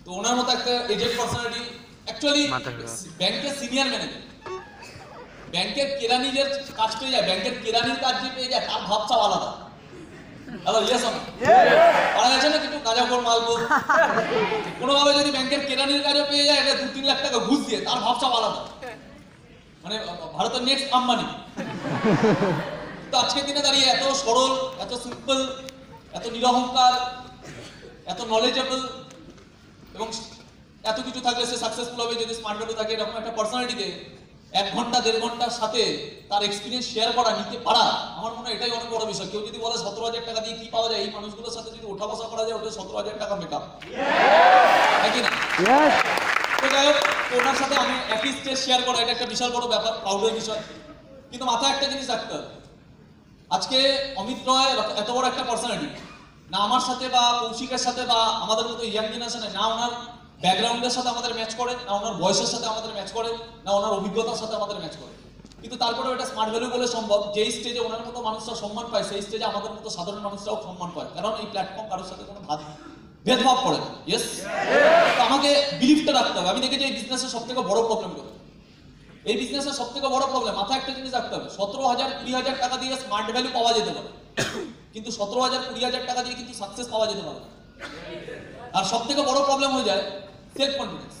তো ওনার মতো একটা এজেড পার্সোনালিটি, অ্যাকচুয়ালি ব্যাংকের সিনিয়র ম্যানেজার, ব্যাংকের কেরানি যে কাজ পেয়ে যায়, ব্যাংকের কেরানির কাজ যে পেয়ে যায়, তার ভাবসাব আলাদা। হ্যালো, ইয়েস আমি পারা গেছে না কিছু গাঁজাখোর মালবো, কোনোভাবে যদি ব্যাংকের কেরানির কাজও পেয়ে যায়, এটা 2-3 লাখ টাকা ঘুষ দিয়ে, তার ভাবসাব আলাদা, মানে ভারতের নেক্সট আম্বানি। তো আজকের দিনে দাঁড়িয়ে এত সরল, এত সিম্পল, এত নিরহংকার, এত নলেজেবল এবং এত কিছু থাকলে সে সাকসেসফুল হবে যদি স্মার্ট ভ্যালু থাকে, এরকম একটা পার্সোনালিটিকে 1 ঘন্টা 1.5 ঘন্টার সাথে তার এক্সপিরিয়েন্স শেয়ার করা, নিতে পারা, আমার মনে হয় এটাই অনেক বড় বিষয়। কেউ যদি বলে 17,000 টাকা দিয়ে কি পাওয়া যায়, এই মানুষগুলোর সাথে যদি ওঠা বসা করা যায়, ওটা 17,000 টাকা মেকআপ, নাকি না? তো যাই হোক, ওনার সাথে আমি একই স্টেজ শেয়ার করা, এটা একটা বিশাল বড় ব্যাপার, প্রাউডের বিষয়। কিন্তু মাথায় একটা জিনিস রাখতে হবে, আজকে অমিত রয় এত বড় একটা পার্সোনালিটি, না আমার সাথে বা কৌশিকের সাথে বা আমাদের মতো ইয়াং জেনারেশনে, না ওনার ব্যাকগ্রাউন্ডের সাথে আমাদের ম্যাচ করে, না ওনার বয়সের সাথে আমাদের ম্যাচ করে, না ওনার অভিজ্ঞতার সাথে আমাদের ম্যাচ করে। কিন্তু তারপরেও এটা স্মার্ট ভ্যালু বলে সম্ভব, যেই স্টেজে ওনার মতো মানুষরা সম্মান পায়, সেই স্টেজে আমাদের মতো সাধারণ মানুষরাও সম্মান পায়, কারণ এই প্ল্যাটফর্ম কারোর সাথে কোনো ভেদভাব করে না। ইয়েস, তো আমাকে বিলিফটা রাখতে হবে। আমি দেখেছি এই বিজনেসের সব থেকে বড় প্রবলেম করে, এই বিজনেসের সব থেকে বড় প্রবলেম, মাথায় একটা জিনিস রাখতে হবে, 17,000-20,000 টাকা দিয়ে স্মার্ট ভ্যালু পাওয়া যেতে পারে, কিন্তু 17,000-20,000 টাকা দিয়ে কিন্তু সাকসেস পাওয়া যেতে পারে। আর সব থেকে বড় প্রবলেম হয়ে যায় সেলফ কনফিডেন্স।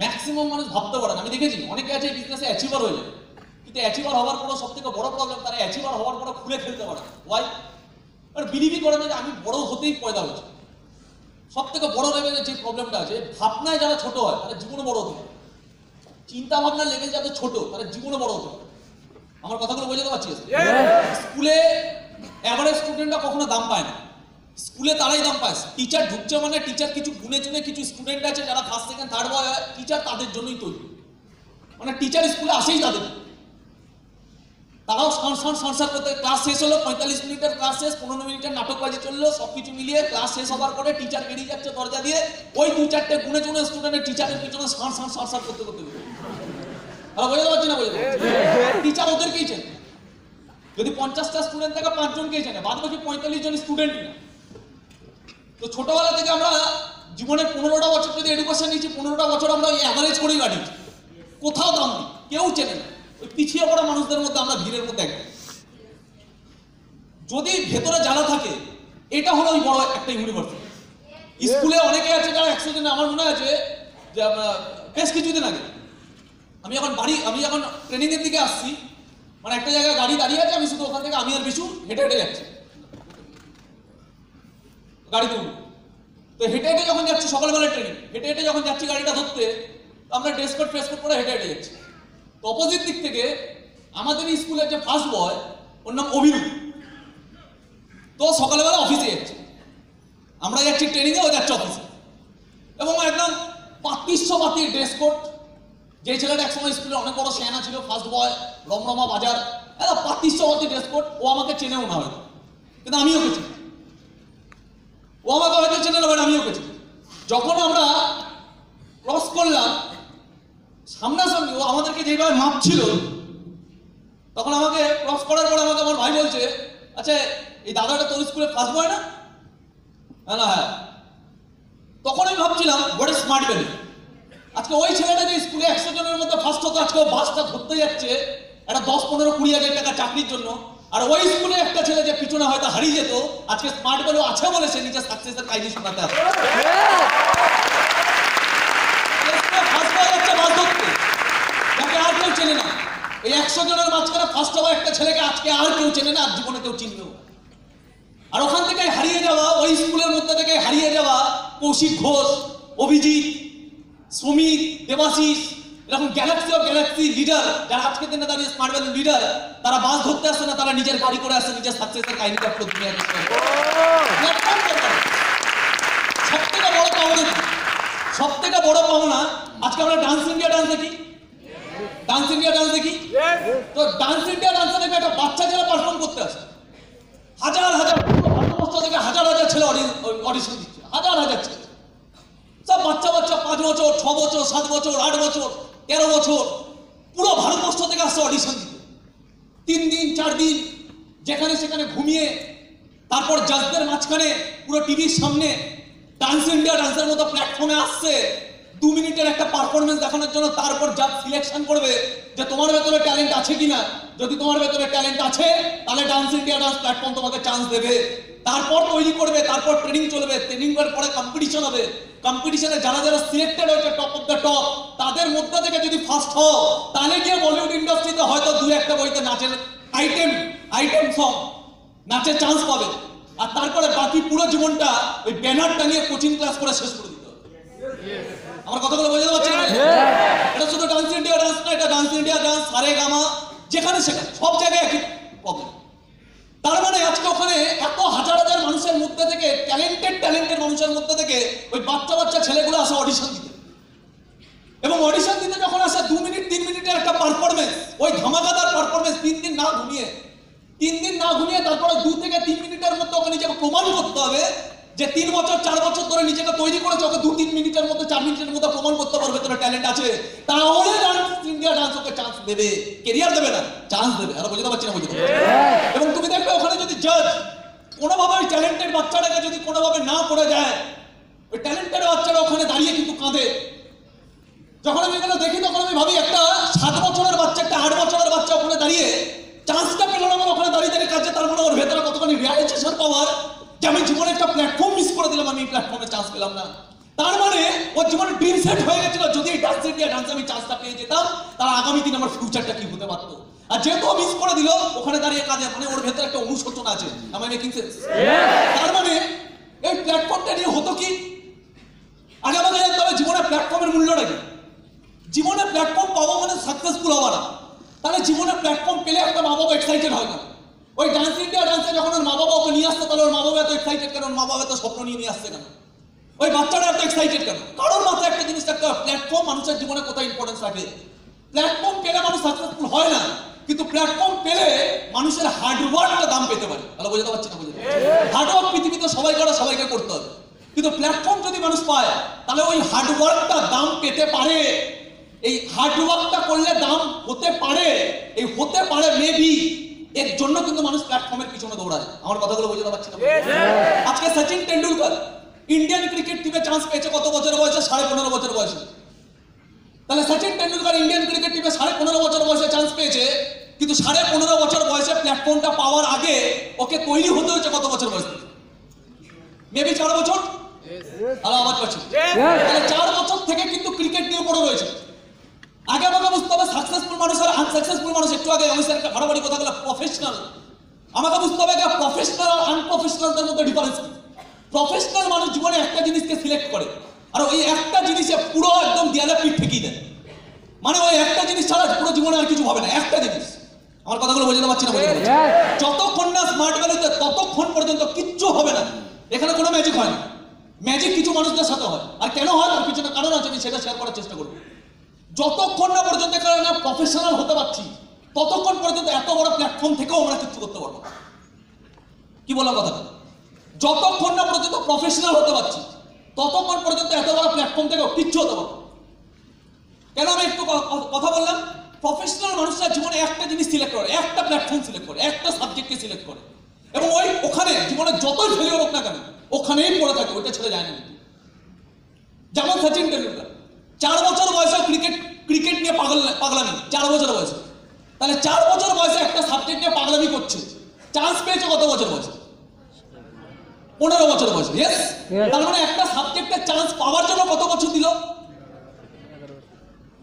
ম্যাক্সিমাম মানুষ ভাবতে পারে না, আমি দেখেছি অনেকে আছে এই বিজনেসে অ্যাচিভার হয়ে যায়, কিন্তু অ্যাচিভার হওয়ার পরও সব থেকে বড় প্রবলেম, তারা অ্যাচিভার হওয়ার পরও খুলে ফেলতে পারে। ওয়াই? আর বিলিভই করে না যে আমি বড় হতেই পয়দা হয়েছে। সব থেকে বড় লেভেলের যে প্রবলেমটা আছে, ভাবনায় যারা ছোট হয় তারা জীবনে বড় হতে পারে, চিন্তা ভাবনার লেভেল যাদের ছোট তারা জীবনে বড় হতে পারে। আমার কথাগুলো বোঝাতে পারছি? স্কুলে অ্যাভারেজ স্টুডেন্টরা কখনো দাম পায় না, স্কুলে তারাই দাম পায়। টিচার ঢুকছে মানে টিচার কিছু গুনে চুনে কিছু স্টুডেন্ট আছে যারা ফার্স্ট সেকেন্ড থার্ড বয় হয়, টিচার তাদের জন্যই তৈরি, মানে টিচার স্কুলে আসেই তাদের, তারাও সংসার করতে, ক্লাস শেষ হলো, 45 মিনিটের ক্লাস শেষ, 15 মিনিটের নাটকবাজি চললো, সবকিছু মিলিয়ে ক্লাস শেষ হবার পরে টিচার বেরিয়ে যাচ্ছে দরজা দিয়ে, ওই 2-4টে গুনে চুনে স্টুডেন্টের টিচারের পিছনে সংসার করতে করতে বোঝাতে পারছি না? বোঝাতে টিচার ওদেরকেই চেনে, যদি 50টা স্টুডেন্ট থাকে 5 জনকেই চেনে, বাদ বাকি 45 জন স্টুডেন্টই না। তো ছোটবেলা থেকে আমরা জীবনে 15টা বছর যদি এডুকেশন নিয়েছি, 15টা বছর আমরা এই অ্যাভারেজ করেই কাটিয়েছি, কোথাও দাম নেই, কেউ চেনে না, ওই পিছিয়ে পড়া মানুষদের মধ্যে আমরা ভিড়ের মধ্যে একদম। যদি ভেতরে জানা থাকে, এটা হলো ওই বড় একটা ইউনিভার্সিটি। স্কুলে অনেকে আছে যারা 100 জন, আমার মনে আছে যে বেশ কিছুদিন আগে আমি যখন ট্রেনিং এর দিকে আসছি, মানে একটা জায়গায় গাড়ি দাঁড়িয়ে আছে, আমি শুধু ওখান থেকে আমি আর বিশু হেঁটে হেঁটে যাচ্ছি গাড়িতে উঠে। তো হেঁটে হেঁটে যখন যাচ্ছি, সকালবেলা ট্রেনিং, হেঁটে হেঁটে যখন যাচ্ছি গাড়িটা ধরতে, আমরা ড্রেস কোড করে হেঁটে হেঁটে যাচ্ছি। তো অপোজিট দিক থেকে আমাদের স্কুলের যে ফার্স্ট বয়, ওর নাম অভিরূপ, তো সকালবেলা অফিসে যাচ্ছে, আমরা যাচ্ছি ট্রেনিংয়ে, ও যাচ্ছে অফিসে, এবং একদম পাতি ড্রেস কোড। যে ছেলেটা একসময় স্কুলে অনেক বড় সেনা ছিল, ফার্স্ট বয়, রমরমা বাজার, একদম পাতি ড্রেস কোড। ও আমাকে চেনেও না হয়তো, কিন্তু আমি ওকে চিনি, ও আমাকে হয়তো চেনে না, আমি ওকে চিনি। যখন আমরা ক্রস করলাম সামনাসামনি, ও আমাদেরকে যেভাবে মাপছিল, তখন আমাকে ক্রস করার পরে আমাকে আমার ভাই বলছে, আচ্ছা এই দাদাটা তোর স্কুলে ফার্স্ট বয় না? হ্যাঁ। তখন আমি ভাবছিলাম হোয়াট ইজ স্মার্ট ভ্যালু। আজকে ওই ছেলেটা যে স্কুলে 100 জনের মধ্যে ফার্স্ট হতো, আজকে ও বাসটা ধরতে যাচ্ছে একটা 10-15-20 হাজার টাকা চাকরির জন্য, আর ওই স্কুলে একটা ছেলে যে পিছনে হয়তো হারিয়ে যেত, আজকে স্মার্ট ভ্যালু আছে বলে সে নিজের সাকসেসের কাহিনী শোনাতে আসে। যাকে আর কেউ চেনে না, এই 100 জনের মাঝখানে ফার্স্ট হওয়া একটা ছেলেকে আজকে আর কেউ চেনে না, আর জীবনে কেউ চিনবেও। আর ওখান থেকে হারিয়ে যাওয়া, ওই স্কুলের মধ্যে থেকে হারিয়ে যাওয়া কৌশিক ঘোষ, অভিজিৎ, শ্রমিক, দেবাশিস, এরকম গ্যালাক্সি লিডার যারা আজকের দিনে দাঁড়িয়ে স্মার্ট ভ্যালু লিডার, তারা বাস ধরতে আসছে না, তারা নিজের গাড়ি করে আসছে, নিজের সাকসেসের কাহিনীটা পুরো দুনিয়াকে সব থেকে বড় পাওনা। আজকে আমরা ডান্স ইন্ডিয়া ডান্স দেখি, তো ডান্স ইন্ডিয়া ডান্সে দেখে একটা বাচ্চা ছেলে পারফর্ম করতে আসে, হাজার ভারতবর্ষ থেকে হাজার ছেলে অডিশন দিচ্ছে, হাজার ছেলে, সব বাচ্চা 5 বছর, 6 বছর, 7 বছর, 8 বছর, 13 বছর, পুরো ভারতবর্ষ থেকে আসছে অডিশন দিতে। 3 দিন 4 দিন যেখানে সেখানে ঘুমিয়ে, তারপর জাজদের মাঝখানে পুরো টিভির সামনে ডান্স ইন্ডিয়া ডান্সের মতো প্ল্যাটফর্মে আসছে 2 মিনিটের একটা পারফরমেন্স দেখানোর জন্য, তারপর যা সিলেকশন করবে যে তোমার ভেতরে ট্যালেন্ট আছে কিনা। যদি তোমার ভেতরে ট্যালেন্ট আছে তাহলে ডান্স ইন্ডিয়া ডান্স প্ল্যাটফর্ম তোমাকে চান্স দেবে। তারপর তৈরি করবে, তারপর ট্রেনিং চলবে, ট্রেনিং এর পরে কম্পিটিশন হবে। কম্পিটিশনে যারা যারা সিলেক্টেড হয়েছে টপ অফ দ্য টপ, তাদের মধ্যে থেকে যদি ফার্স্ট হও তাহলে গিয়ে বলিউড ইন্ডাস্ট্রিতে হয়তো 2-1টা বইতে নাচের আইটেম সং নাচের চান্স পাবে। আর তারপরে বাকি পুরো জীবনটা ওই ব্যানার টানিয়ে কোচিং ক্লাস করে শেষ করে দিতে হবে। আমার কথাগুলো বোঝাতে পারছেন? এটা শুধু ডান্স ইন্ডিয়া ডান্স না, এটা ডান্স ইন্ডিয়া ডান্স, সারেগামা, যেখানে সেখানে সব জায়গায় একই প্রবলেম। তার মানে আজকে ওখানে এত হাজার হাজার মানুষের মধ্যে থেকে ট্যালেন্টেড মানুষের মধ্যে থেকে ওই বাচ্চা ছেলেগুলো আসে অডিশন দিতে। এবং অডিশন দিতে যখন আসে 2 মিনিট 3 মিনিটের একটা পারফরমেন্স, ওই ধামাকাদার পারফরমেন্স 3 দিন না ঘুমিয়ে তারপরে 2 থেকে 3 মিনিটের মধ্যে ওকে নিজেকে প্রমাণ করতে হবে যে 3 বছর 4 বছর ধরে নিজেকে তৈরি করেছে, ওকে 2-3 মিনিটের মধ্যে 4 মিনিটের মধ্যে প্রমাণ করতে পারবে তোর ট্যালেন্ট আছে। তাহলে ডান্স ইন্ডিয়া ডান্স ওকে চান্স দেবে, ক্যারিয়ার দেবে না, চান্স দেবে। আর বুঝতে পারছি না? এবং তুমি দেখবে ওখানে যদি জাজ কোনোভাবে ওই ট্যালেন্টেড বাচ্চাটাকে যদি কোনোভাবে না করে দেয়, ওই ট্যালেন্টেড বাচ্চাটা ওখানে দাঁড়িয়ে কিন্তু কাঁদে। যখন আমি এগুলো দেখি তখন আমি ভাবি একটা 7 বছরের বাচ্চা, একটা 8 বছরের বাচ্চা ওখানে দাঁড়িয়ে চান্সটা পেল না, ওখানে দাঁড়িয়ে কাজে, তার মানে ওর ভেতরে কতখানি রিয়ালাইজেশন পাওয়ার যে আমি জীবনে একটা প্ল্যাটফর্ম মিস করে দিলাম, আমি এই প্ল্যাটফর্মে চান্স পেলাম না। তার মানে ওর জীবনে ড্রিম সেট হয়ে গেছিল, যদি এই ডান্স ইন্ডিয়া ডান্সে আমি চান্সটা পেয়ে যেতাম তার আগামী দিন আমার ফিউচারটা কি হতে পারতো। আর যেহেতু মিস করে দিল, ওখানে দাঁড়িয়ে কাজে, মানে ওর ভেতরে একটা অনুশোচনা আছে। আমি মেকিং সেন্স? তার মানে এই প্ল্যাটফর্মটা নিয়ে হতো কি, আগে আমাকে জানতে হবে জীবনে প্ল্যাটফর্মের মূল্যটা কি। জীবনে প্ল্যাটফর্ম পাবো মানে সাকসেসফুল হওয়া না, তাহলে জীবনে প্ল্যাটফর্ম পেলে একটা মা বাবা এক্সাইটেড হয় না। ওই ডান্স ইন্ডিয়া ডান্সে যখন ওর মা বাবা ওকে নিয়ে আসতো, তাহলে ওর মা বাবা এত এক্সাইটেড কেন? ওর মা বাবা এত স্বপ্ন নিয়ে আসছে কেন? ওই বাচ্চাটা এত এক্সাইটেড কেন? কারোর মাথায় একটা জিনিস থাকতে হবে, প্ল্যাটফর্ম মানুষের জীবনে কোথায় ইম্পর্টেন্স রাখে। প্ল্যাটফর্ম পেলে মানুষ সাকসেসফুল হয় না, কিন্তু প্ল্যাটফর্ম পেলে মানুষের হার্ডওয়ার্কটা দাম পেতে পারে। তাহলে বোঝাতে পারছি না? হার্ডওয়ার্ক পৃথিবীতে সবাই করে, সবাইকে করতে হবে, কিন্তু প্ল্যাটফর্ম যদি মানুষ পায় তাহলে ওই হার্ডওয়ার্কটা দাম পেতে পারে। এই হার্ডওয়ার্কটা করলে দাম হতে পারে, এই হতে পারে মেবি, এর জন্য কিন্তু মানুষ প্ল্যাটফর্মের পিছনে দৌড়ায়। আমার কথাগুলো বোঝাতে পারছি না? আজকে সচিন টেন্ডুলকার ইন্ডিয়ান ক্রিকেট টিমে চান্স পেয়েছে কত বছর বয়সে? 15.5 বছর বয়সে। তাহলে সচিন টেন্ডুলকার ইন্ডিয়ান ক্রিকেট টিমে 15.5 বছর বয়সে চান্স পেয়েছে, কিন্তু 15.5 বছর বয়সে প্ল্যাটফর্মটা পাওয়ার আগে ওকে তৈরি হতে হয়েছে কত বছর বয়সে? মেবি 4 বছর। আলো আওয়াজ পাচ্ছি? তাহলে 4 বছর থেকে কিন্তু ক্রিকেট নিয়ে পড়ে রয়েছে। আগে আমাকে বুঝতে হবে সাকসেসফুল মানুষ আর আনসাকসেসফুল মানুষ। একটু আগে আমি স্যার বাড়াবাড়ি কথা বলা প্রফেশনাল, আমাকে বুঝতে হবে প্রফেশনাল আর আনপ্রফেশনালদের মধ্যে ডিফারেন্স কি। প্রফেশনাল মানুষ জীবনে একটা জিনিসকে সিলেক্ট করে, আর ওই একটা জিনিসে পুরো একদম দেয়ালে পিঠ ঠেকিয়ে দেয়। মানে ওই একটা জিনিস ছাড়া পুরো জীবনে আর কিছু হবে না, একটা জিনিস। আমার কথাগুলো বোঝাতে পারছি না? যতক্ষণ না স্মার্ট ভ্যালুতে, ততক্ষণ পর্যন্ত কিচ্ছু হবে না। এখানে কোনো ম্যাজিক হয় না। ম্যাজিক কিছু মানুষদের সাথে হয়, আর কেন হয় তার পিছনে কারণ আছে, আমি সেটা শেয়ার করার চেষ্টা করবো। যতক্ষণ না পর্যন্ত না প্রফেশনাল হতে পারছি, ততক্ষণ পর্যন্ত এত বড় প্ল্যাটফর্ম থেকেও আমরা কিছু করতে পারবো। কি বললাম কথা? যতক্ষণ না পর্যন্ত প্রফেশনাল হতে পারছি, ততক্ষণ পর্যন্ত এত বড় প্ল্যাটফর্ম থেকেও কিচ্ছু হতে পারবো। কেন আমি একটু কথা বললাম? প্রফেশনাল মানুষরা জীবনে একটা জিনিস সিলেক্ট করে, একটা প্ল্যাটফর্ম সিলেক্ট করে, একটা সাবজেক্টকে সিলেক্ট করে, এবং ওই ওখানে জীবনে যতই ফেলিওর হোক না কেন ওখানেই পড়ে থাকে, ওইটা ছেড়ে যায় না। যেমন সচিন টেন্ডুলকার 4 বছর বয়সে ক্রিকেট নিয়ে পাগলামি, 4 বছর বয়সে। তাহলে 4 বছর বয়সে একটা সাবজেক্ট নিয়ে পাগলামি করছে, চান্স পেয়েছে কত বছর বয়সে? 15 বছর বয়সে। ইয়েস, তার মানে একটা সাবজেক্টে চান্স পাওয়ার জন্য কত বছর দিল?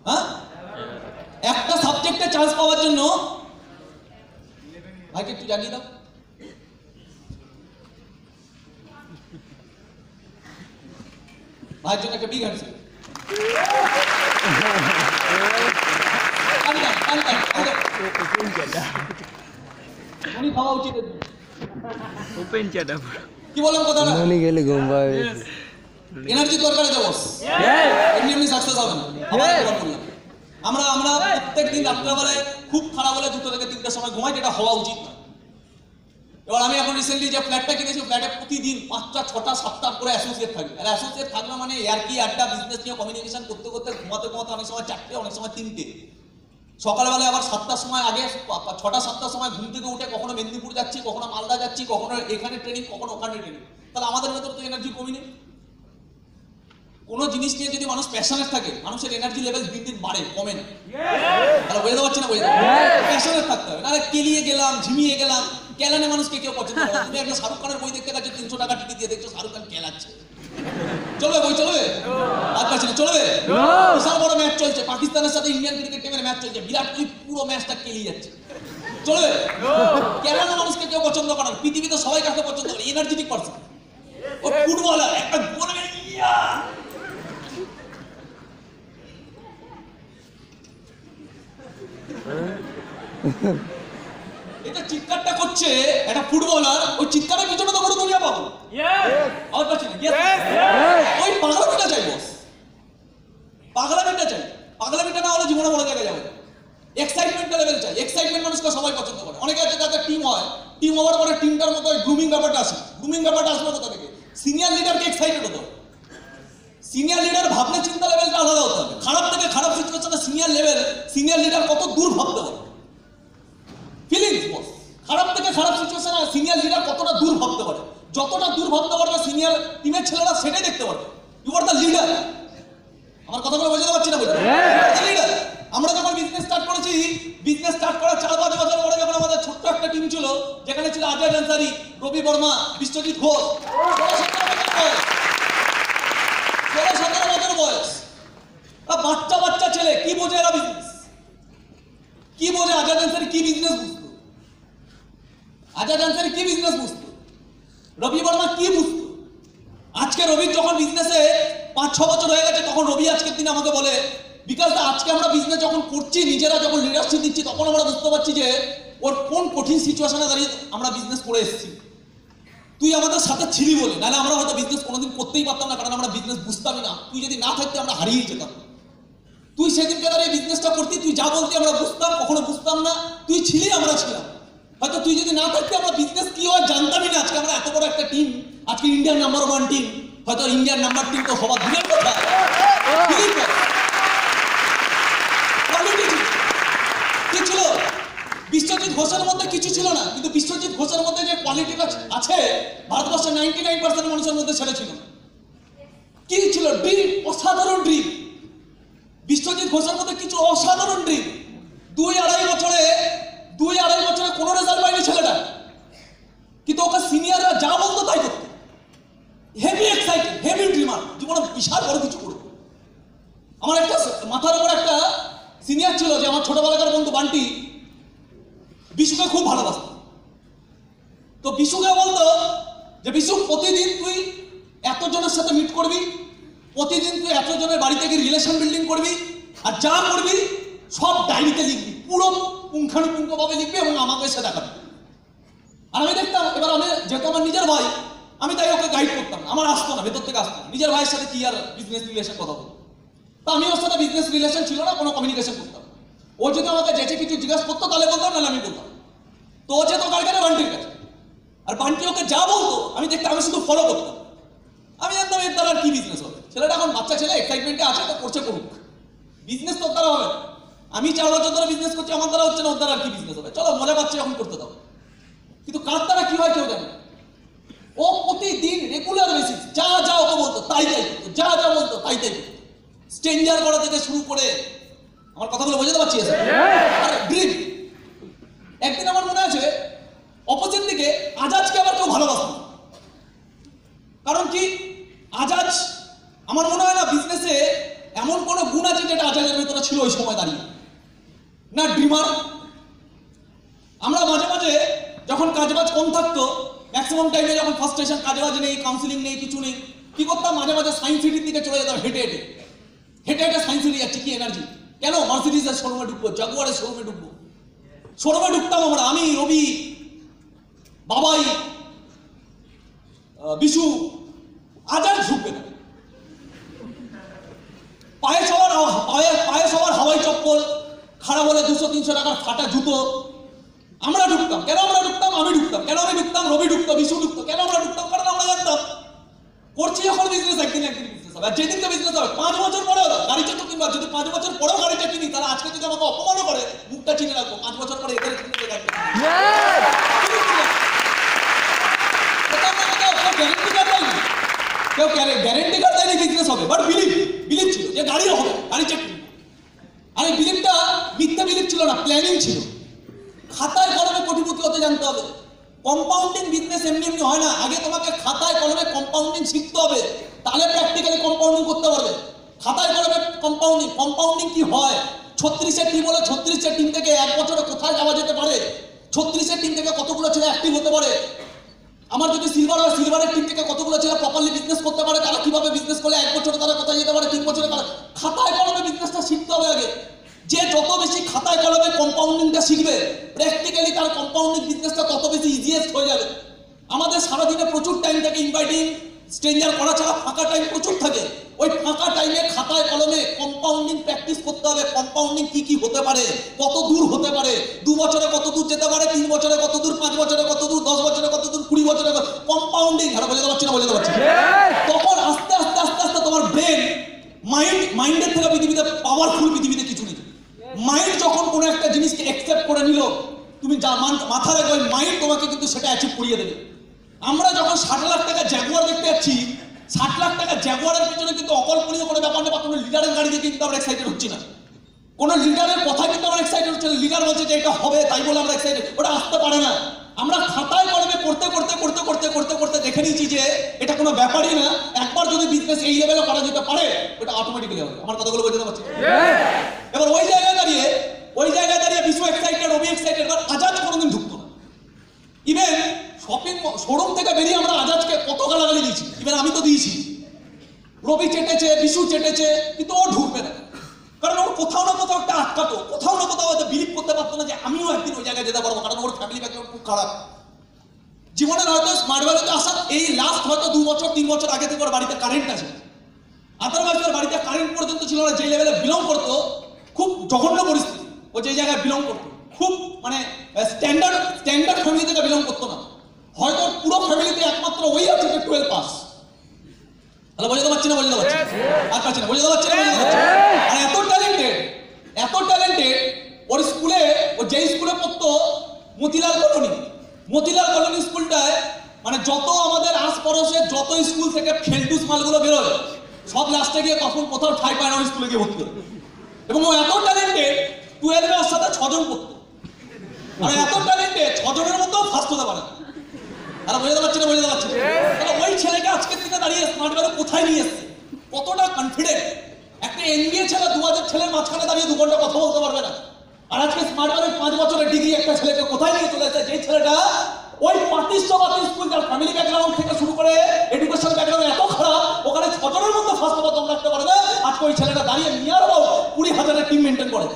হ্যাঁ, একটা সাবজেক্টে চান্স পাওয়ার জন্য ভাইকে একটু জানিয়ে দাও। ভাইয়ের জন্য একটা বিগ হ্যান্ডশেক। কি বললাম কথা না? এনার্জি দরকার আছে বস, এমনি সাকসেস হবে না। আমরা প্রত্যেকদিন রাত্রেবেলায় খুব খারাপ হলে 2টা থেকে 3টার সময় ঘুমাই, যেটা হওয়া উচিত না। এবার আমি এখন রিসেন্টলি যে ফ্ল্যাটটা কিনেছি, ফ্ল্যাটে প্রতিদিন 5টা 6টা 7টা করে অ্যাসোসিয়েট থাকবে। আর অ্যাসোসিয়েট থাকলে মানে ইয়ার্কি আড্ডা, বিজনেস নিয়ে কমিউনিকেশন করতে করতে ঘুমাতে অনেক সময় 4টে, অনেক সময় 3টে। সকালবেলায় আবার 7টার সময় আগে 6টা 7টার সময় ঘুম থেকে উঠে কখনো মেদিনীপুর যাচ্ছি, কখনো মালদা যাচ্ছি, কখনো এখানে ট্রেনিং, কখনো ওখানে ট্রেনিং। তাহলে আমাদের ভেতরে তো এনার্জি কমই নেই। কোনো জিনিস নিয়ে যদি মানুষ প্যাশনেট থাকে, মানুষের এনার্জি লেভেল দিন দিন বাড়ে, কমে না। তাহলে বোঝাতে পারছি না? প্যাশনেট থাকতে হবে, নাহলে কেলিয়ে গেলাম, ঝিমিয়ে গেলাম। কেলানে মানুষকে কেউ পছন্দ করে না। তুমি একটা শাহরুখ খানের বই দেখতে গেছো, 300 টাকা টিকিট দিয়ে দেখছো শাহরুখ খান কেলাচ্ছে, চলবে বই? চলবে? আর পাচ্ছি না, চলবে? বিশাল বড় ম্যাচ চলছে, পাকিস্তানের সাথে ইন্ডিয়ান ক্রিকেট টিমের ম্যাচ চলছে, বিরাট কোহলি পুরো ম্যাচটা কেলিয়ে যাচ্ছে, চলবে? কেলানে মানুষকে কেউ পছন্দ করে না। পৃথিবীতে সবাই কাকে পছন্দ করে? Energetic person. ও ফুটবলার একটা গোল মেরে ইয়া, এটা চিৎকারটা করছে একটা ফুটবলার, ওই চিৎকারের পিছনে তো বড় দুনিয়া পাবো। আমার কাছে ওই পাগলামিটা চাই বস, পাগলামিটা চাই। পাগলামিটা না হলে জীবনে বড় জায়গায় যাবে। এক্সাইটমেন্ট লেভেল চাই। এক্সাইটমেন্ট মানুষকে সবাই পছন্দ করে। অনেকে আছে তাদের টিম হয়, টিম হওয়ার পরে টিমটার মতো গ্রুমিং ব্যাপারটা আসে। গ্রুমিং ব্যাপারটা আসবে কোথা থেকে? সিনিয়র লিডারকে এক্সাইটেড হতে হবে। সিনিয়র লিডার ভাবনা চিন্তা লেভেলটা আলাদা হতে হবে। খারাপ থেকে খারাপ সিচুয়েশনে সিনিয়র লিডার কত দূর ভাবতে হবে, ফিলিংস বস। খারাপ থেকে খারাপ সিচুয়েশনে সিনিয়র লিডার কতটা দূর ভাবতে পারে, যতটা দূর ভাবতে পারবে সিনিয়র টিমের ছেলেরা সেটাই দেখতে পারবে। You are the leader. আমার কথাগুলো বোঝাতে পারছি না? লিডার। আমরা যখন বিজনেস স্টার্ট করেছি, বিজনেস স্টার্ট করার 4-5 বছর পরে যখন আমাদের ছোট্ট একটা টিম ছিল, যেখানে ছিল আজাদ আনসারি, রবি বর্মা, বিশ্বজিৎ ঘোষ, 16-17 বছর বয়স, বাচ্চা ছেলে, কি বোঝে এরা বিজনেস? কি বোঝে? আজাদ আনসারি কি বিজনেস বুঝতো? আজাদ আনসারি কি বিজনেস বুঝতো? রবি বর্মা কি বুঝতো? আজকে রবির যখন বিজনেসে 5-6 বছর হয়ে গেছে, তখন রবি আজকের দিনে আমাকে বলে, বিকজ আজকে আমরা বিজনেস যখন করছি, নিজেরা যখন লিডারশিপ দিচ্ছি, তখন আমরা বুঝতে পারছি যে ওর কোন কঠিন সিচুয়েশনে দাঁড়িয়ে আমরা বিজনেস করে এসেছি। তুই আমাদের সাথে ছিলি বলে, নাহলে আমরা হয়তো বিজনেস কোনোদিন করতেই পারতাম না, কারণ আমরা বিজনেস বুঝতামই না। তুই যদি না থাকতে আমরা হারিয়েই যেতাম। তুই সেদিনকে দাঁড়িয়ে বিজনেসটা করতি, তুই যা বলতি আমরা বুঝতাম, কখনো বুঝতাম না। তুই ছিলি, আমরা ছিলাম। হয়তো তুই যদি না থাকতে আমরা বিজনেস কি হয় জানতামই না। আজকে আমরা এত বড় একটা টিম, আজকে ইন্ডিয়ার নাম্বার 1 টিম। হয়তো ইন্ডিয়ার নাম্বার টিম তো সবার দূরের কথা, কি ছিল? বিশ্বজিৎ ঘোষের মধ্যে কিছু ছিল না, কিন্তু বিশ্বজিৎ ঘোষের মধ্যে যে কোয়ালিটিটা আছে, ভারতবর্ষের 99% মানুষের মধ্যে সেটা ছিল। কি ছিল? ড্রিম, অসাধারণ ড্রিম। বিশ্বজিৎ ঘোষের মধ্যে কিছু অসাধারণ ড্রিম। 2-2.5 বছরে কোনো রেজাল্ট পায়নি ছেলেটা, কিন্তু ওকে সিনিয়ররা যা বলতো তাই করতো। হেভি এক্সাইটেড, হেভি ড্রিমার, জীবনে বিশাল বড় কিছু করতো। আমার একটা মাথার উপর একটা সিনিয়র ছিল, যে আমার ছোটবেলাকার বন্ধু বান্টি, বিশুকে খুব ভালোবাসত। তো বিশুকে বলতো যে, বিশু প্রতিদিন তুই এতজনের সাথে মিট করবি, প্রতিদিন তুই এতজনের বাড়িতে গিয়ে রিলেশন বিল্ডিং করবি, আর যা করবি সব ডায়েরিতে লিখবি, পুরো পুঙ্খানুপুঙ্খভাবে লিখবি এবং আমাকে এসে দেখাবি। আর আমি দেখতাম, এবার আমি যেহেতু আমার নিজের ভাই, আমি তাই ওকে গাইড করতাম। আমার আসতো না, ভেতর থেকে আসতো না। নিজের ভাইয়ের সাথে কি আর বিজনেস রিলেশন কথা বলতো? তা আমি ওর সাথে বিজনেস রিলেশন ছিল না, কোনো কমিউনিকেশন করতাম। ও যদি আমাকে যেচে কিছু জিজ্ঞাসা করতো তাহলে বলতাম, নাহলে আমি বলতাম। তো ও যেত কার কাছে? বান্টির কাছে। আর বান্টি ওকে যা বলতো আমি দেখতাম, আমি শুধু ফলো করতাম। আমি জানতাম এর দ্বারা আর কি বিজনেস হবে। ছেলেটা এখন বাচ্চা ছেলে, এক্সাইটমেন্টে আছে, তো করছে, করুক। বিজনেস তো ওর দ্বারা হবে। আমি 4 বছর ধরে বিজনেস করছি, আমার দ্বারা হচ্ছে না, ওর দ্বারা আর কি বিজনেস হবে? চলো, মজা পাচ্ছে যখন করতে দাও। কিন্তু কার দ্বারা কি হয় কেউ জানে। ও প্রতিদিন রেগুলার বেসিস যা যা ওকে বলতো তাই তাই করতো, যা যা বলতো তাই তাই করতো। স্ট্রেঞ্জার করা থেকে শুরু করে, আমার কথাগুলো বোঝাতে পারছি? আর ড্রিম। একদিন আমার মনে আছে, অপোজিট দিকে আজাজকে আবার কেউ ভালোবাসত। কারণ কি? আজাজ, আমার মনে হয় না বিজনেসে এমন কোনো গুণ আছে যেটা আজাজের ভেতরে ছিল ওই সময় দাঁড়িয়ে। না ড্রিমার। আমরা মাঝে মাঝে যখন কাজবাজ কম থাকতো, ম্যাক্সিমাম টাইমে যখন ফার্স্টেশন, কাজবাজ নেই, কাউন্সিলিং নেই, কিছু নেই, কি করতাম? মাঝে মাঝে সায়েন্স সিটির দিকে চলে যেতাম, হেঁটে হেঁটে সায়েন্স সিটি যাচ্ছি, কি এনার্জি! কেন? মার্সিডিজের শোরুমে ঢুকবো, জাগুয়ারের শোরুমে ঢুকবো। শোরুমে ঢুকতাম আমরা, আমি, রবি, বাবাই, বিশু। আজাদ ঢুকবে না। পায়ে সবার হাওয়াই চপ্পল, খারাপ হলে 200-300 টাকার ফাটা জুতো। আমরা ঢুকতাম। কেন আমরা ঢুকতাম? আমি ঢুকতাম। কেন আমি ঢুকতাম? রবি ঢুকতো, বিশু ঢুকতো। কেন আমরা ঢুকতাম? কারণ আমরা জানতাম করছি যখন বিজনেস, একদিন বিজনেস হবে। আর যেদিনকে বিজনেস হবে, 5 বছর পরেও গাড়িটা তো কিনবো। যদি 5 বছর পরেও গাড়িটা কিনি, তাহলে আজকে যদি আমাকে অপমানও করে, মুখটা চিনে রাখবো, 5 বছর পরে এদের কিনতে গাড়ি। কেউ গ্যারেন্টি কার্ড দেয়নি বিজনেস হবে, বাট বিলিভ ছিল যে গাড়ি হবে, গাড়ি চাকরি। আর এই বিলিভটা মিথ্যা বিলিভ ছিল না, প্ল্যানিং ছিল। খাতায় কলমে কোটিপতি হতে জানতে হবে। কম্পাউন্ডিং বিজনেস এমনি এমনি হয় না, আগে তোমাকে খাতায় কলমে কম্পাউন্ডিং শিখতে হবে, তাহলে প্র্যাকটিক্যালি কম্পাউন্ডিং করতে পারবে। খাতায় কলমে কম্পাউন্ডিং কি হয়? 36-এর টিম হলে 36-এর টিম থেকে এক বছরে কোথায় যাওয়া যেতে পারে, 36-এর টিম থেকে কতগুলো ছেলে অ্যাক্টিভ হতে পারে। আমার যদি সিলভার হয়, সিলভারের টিম থেকে কতগুলো ছেলে প্রপারলি বিজনেস করতে পারে, তারা কিভাবে বিজনেস করলে 1 বছরে তারা কোথায় যেতে পারে, 3 বছরে তারা। খাতায় কলমে বিজনেসটা শিখতে হবে আগে। যে যত বেশি খাতায় কলমে কম্পাউন্ডিংটা শিখবে, প্র্যাকটিক্যালি তার কম্পাউন্ডিং বিজনেসটা তত বেশি ইজিয়েস্ট হয়ে যাবে। আমাদের সারাদিনে প্রচুর টাইম থাকে ইনভাইটিং স্ট্রেঞ্জার করা ছাড়া, ফাঁকা টাইম প্রচুর থাকে। ওই ফাঁকা টাইমে খাতায় কলমে কম্পাউন্ডিং প্র্যাকটিস করতে হবে। কম্পাউন্ডিং কি হতে পারে, কত দূর হতে পারে, 2 বছরে কত দূর যেতে পারে, 3 বছরে কত দূর, 5 বছরে কত দূর, 10 বছরে কত দূর, 20 বছরে কম্পাউন্ডিং। আর বোঝাতে পারছি না, বোঝাতে পারছি। তখন আস্তে আস্তে আস্তে আস্তে তোমার ব্রেন মাইন্ডের থেকে পৃথিবীতে পাওয়ারফুল পৃথিবীতে কিছু নেই। মাইন্ড যখন কোনো একটা জিনিসকে অ্যাকসেপ্ট করে নিল, তুমি যা মাথা রেখো, ওই মাইন্ড তোমাকে কিন্তু সেটা অ্যাচিভ করিয়ে দেবে। আমরা যখন 60 লাখ টাকা জ্যাগুয়ার দেখতে যাচ্ছি, 60 লাখ টাকা জ্যাগুয়ারের পিছনে কিন্তু অকল্পনীয় কোনো ব্যাপার নেই, বা কোনো লিডারের গাড়ি দেখে কিন্তু আমরা এক্সাইটেড হচ্ছি না। কোনো লিডারের কথা কিন্তু আমরা এক্সাইটেড হচ্ছে না। লিডার বলছে যে এটা হবে, তাই বলে আমরা এক্সাইটেড, ওটা আসতে পারে না। আমরা খাতায় কলমে করতে করতে করতে করতে করতে করতে দেখে নিয়েছি যে এটা কোনো ব্যাপারই না। একবার যদি বিজনেস এই লেভেলে করা যেতে পারে, ওটা অটোমেটিক্যালি হবে। আমার কথাগুলো বুঝতে পারছি? এবার ওই জায়গায় দাঁড়িয়ে Bishwa excited, Rabi excited, but Azad কোনোদিন ঢুকতো না। ইভেন শপিং শোরুম থেকে বেরিয়ে আমরা আজাদকে কত গালাগালি দিয়েছি, ইভেন আমি তো দিয়েছি। রবি চেটেছে, বিশু চেটেছে, কিন্তু ও ঢুকবে না। কারণ ওর কোথাও না কোথাও একটা আটকাতো, কোথাও না কোথাও হয়তো বিলিভ করতে পারতো না যে আমিও একদিন ওই জায়গায় যেতে পারবো, কারণ ওর ফ্যামিলি ব্যাকগ্রাউন্ড খুব খারাপ। জীবনের হয়তো স্মার্ট ভ্যালিতে আসা এই লাস্ট হয়তো 2 বছর 3 বছর আগে থেকে ওর বাড়িতে কারেন্ট আছে। আদারওয়াইজ ওর বাড়িতে কারেন্ট পর্যন্ত ছিল না। যে লেভেলে বিলং করতো, খুব জঘন্য পরিস্থিতি। ও যে জায়গায় বিলং করতো, খুব মানে স্ট্যান্ডার্ড ফ্যামিলি থেকে বিলং করতো না। হয়তো পুরো ফ্যামিলিতে একমাত্র ওই আছে যে 12 পাস। তাহলে বোঝাতে পারছি না, বোঝাতে পারছি আর পারছি না, বোঝাতে পারছি না, বোঝাতে পারছি। আর এত ট্যালেন্টেড ওর স্কুলে, ও যেই স্কুলে পড়তো মতিলাল কলোনি স্কুলটায়, মানে যত আমাদের আশপাশে যত স্কুল থেকে ফেলটুস মালগুলো বেরোয়, সব লাস্টে গিয়ে কখন কোথাও ঠাই পায় না ওই স্কুলে গিয়ে ভর্তি করে। এবং ও এত ট্যালেন্টেড, 12-এ ওর সাথে 6 জন পড়তো। আর এত ট্যালেন্টেড 6 জনের মধ্যেও ফার্স্ট হতে পারে। আর বোঝাতে পারছি না, বোঝাতে পারছি। তাহলে ওই ছেলেকে আজকের দিনে দাঁড়িয়ে স্মার্ট ভ্যালু কোথায় নিয়ে এসছে, কতটা কনফিডেন্ট। একটা এমবিএ ছেলে 2000 ছেলের মাঝখানে দাঁড়িয়ে 2 ঘন্টা কথা বলতে পারবে না। আর আজকে স্মার্ট ভ্যালু 5 বছরের ডিগ্রি একটা ছেলেকে কোথায় নিয়ে চলে এসেছে, যেই ছেলেটা ওই পাটিশ্বরবাদী স্কুল, যার ফ্যামিলি ব্যাকগ্রাউন্ড থেকে শুরু করে এডুকেশন ব্যাকগ্রাউন্ড এত খারাপ, ওখানে 6 জনের মধ্যে ফার্স্ট হওয়া দম রাখতে পারে না। আজকে ওই ছেলেটা দাঁড়িয়ে নিয়ার অ্যাবাউট 20,000-এর টিম মেনটেন করে।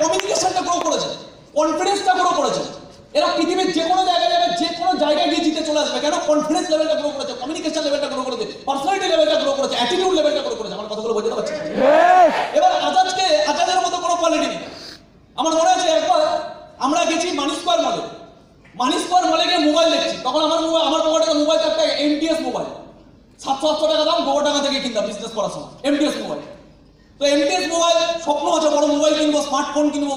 কমিউনিকেশনটা গ্রো করেছে, কনফিডেন্সটা গ্রো করেছে। এরা পৃথিবীর যে কোনো জায়গায় যাবে, যে কোনো জায়গায় গিয়ে জিতে চলে আসবে। কেন? কনফিডেন্স লেভেলটা গ্রো করেছে, কমিউনিকেশন লেভেলটা গ্রো করেছে, পার্সোনালিটি লেভেলটা গ্রো করেছে, অ্যাটিটিউড লেভেলটা গ্রো করেছে। আমার কথাগুলো বুঝতে পারছি? এবার আজাদের মতো কোনো কোয়ালিটি নেই। আমার মনে আছে একবার আমরা গেছি মানি স্কোয়ার মলে গিয়ে মোবাইল দেখছি। তখন আমার পকেটে মোবাইল একটা এমটিএস মোবাইল, 700-800 টাকা দাম, 2 টাকা থেকে কিনতাম বিজনেস করার সময় এমটিএস মোবাইল। তো এমটিএস মোবাইল স্বপ্ন আছে, বড় মোবাইল কিনবো, স্মার্টফোন কিনবো।